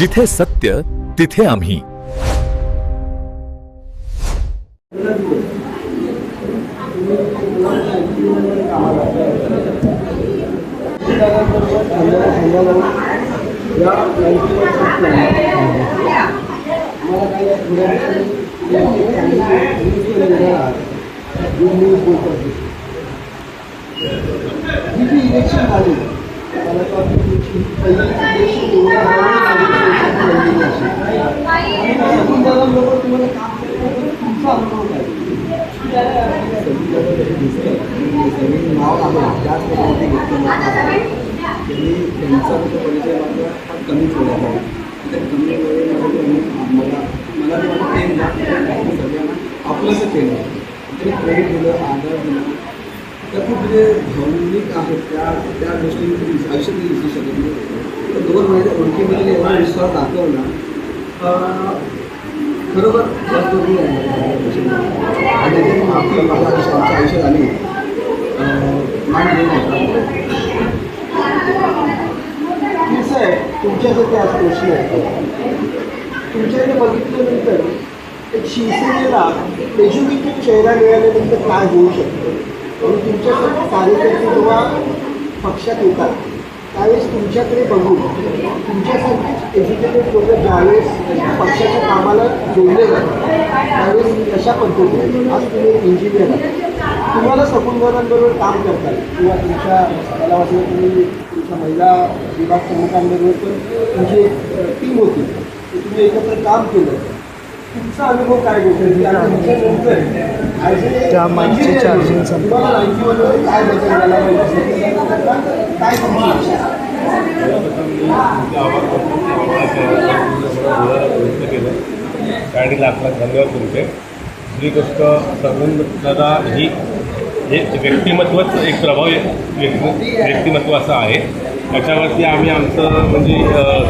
जिथे सत्य तिथे आम्ही. इलेक्शन आली मला तर तुम्हाला काम तुमचा अनुभव काय नाव आहे जास्त त्यांनी त्यांचा परिचय मात्र फार कमी ठेवला त्या कमी वेळेमध्ये मला ते सगळ्यांना आपलंसं केलं तरी क्रेडिट दिलं आदर दिला त्या खूप म्हणजे भावनिक आहेत त्या गोष्टी आयुष्यात दिसू शकत नाही. तर दोन महिने ओळखीमध्ये एवढा विश्वास दाखवला खरोबर जास्त आणि ते माफी माझ्या आमच्या आयुष्यात आली मान घेऊन कसं आहे तुमच्यासाठी आज प्रश्न आहे तुमच्याकडे बघितल्यानंतर एक शिवसेनेला एज्युकेटेड चेहरा मिळाल्यानंतर काय होऊ शकतं आणि तुमच्यासारखे कार्यकर्ते जेव्हा पक्षात येतात त्यावेळेस तुमच्याकडे बघून तुमच्यासारखेच एज्युकेटेड लोक ज्यावेळेस पक्षाच्या कामाला जोडले जातात त्यावेळेस अशा पद्धतीने आज तुम्ही इंजिनियर आहात तुम्हाला सकुनदारांबरोबर काम करतात किंवा तुमच्या मला वाटलं तुम्ही तुमच्या महिला विभाग प्रमुखांबरोबर पण तुमची एक टीम होती तुम्ही एकत्र काम केलं तुमचा अनुभव काय होतो तुमच्यानंतर तुम्हाला लाईफमध्ये काय बदल झाला काय केलं आणि लाख धन्यवाद तुमचे. दुसरी गोष्ट दादा ही हे व्यक्तिमत्वच एक प्रभावी व्यक्तिमत्व असं आहे. त्याच्यावरती आम्ही आमचं म्हणजे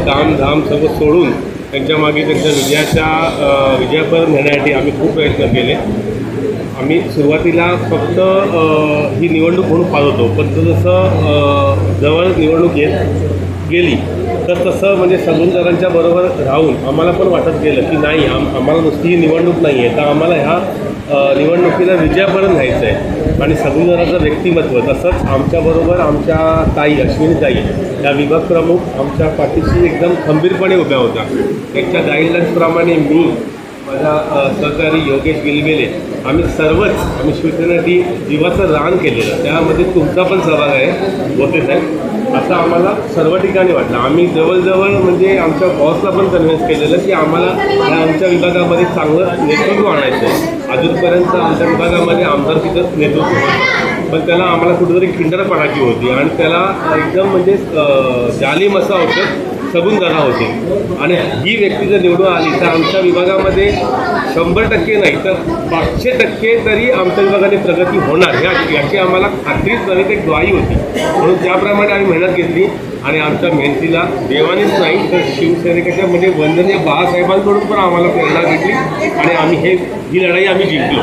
कामधाम सगळं सोडून त्यांच्या मागे त्यांच्या विजयापर्यंत नेण्यासाठी आम्ही खूप प्रयत्न केले. आम्ही सुरुवातीला फक्त ही निवडणूक म्हणून पाहत होतो पण जसं जवळ निवडणूक येत गेली तर तसं म्हणजे सगुनदारांच्या बरोबर राहून आम्हाला पण वाटत गेलं की नाही आम्हाला नुसती ही निवडणूक नाही आहे तर आम्हाला ह्या निवडणुकीला विजयापर्यंत न्यायचं आहे. आणि सगुनदाराचं व्यक्तिमत्व तसंच आमच्याबरोबर आमच्या ताई अश्विनीताई या विभाग प्रमुख आमच्या पाठीशी एकदम खंबीरपणे उभ्या होत्या. त्यांच्या गाईडलाईन्सप्रमाणे मी माझा सहकारी योगेश गिलगेले आम्ही शिवसेनेसाठी जीवाचं रान केलेलं त्यामध्ये तुमचा पण सहभाग आहे होते साहेब असं आम्हाला सर्व ठिकाणी वाटलं. आम्ही जवळजवळ म्हणजे आमच्या बॉसला पण कन्व्हिन्स केलेलं की आम्हाला आमच्या विभागामध्ये चांगलं नेतृत्व आणायचं आहे. अजूनपर्यंत आमच्या विभागामध्ये आमदारकीचं नेतृत्व होतं पण त्याला आम्हाला कुठेतरी खिंडरपणाची होती आणि त्याला एकदम म्हणजे जालिम असं होतं सगुनदादा होते. आणि ही व्यक्ती जर निवडून आली तर आमच्या विभागामध्ये 100% नाही तर 500% तरी आमच्या विभागाने प्रगती होणार याची आम्हाला खात्रीच नव्हे एक ग्वाही होती. म्हणून त्याप्रमाणे आम्ही मेहनत घेतली आणि आमच्या मेहनतीला देवानेच नाही तर शिवसैनिकाच्या म्हणजे वंदनीय बाळासाहेबांकडून पण आम्हाला प्रेरणा भेटली आणि आम्ही ही लढाई आम्ही जिंकलो.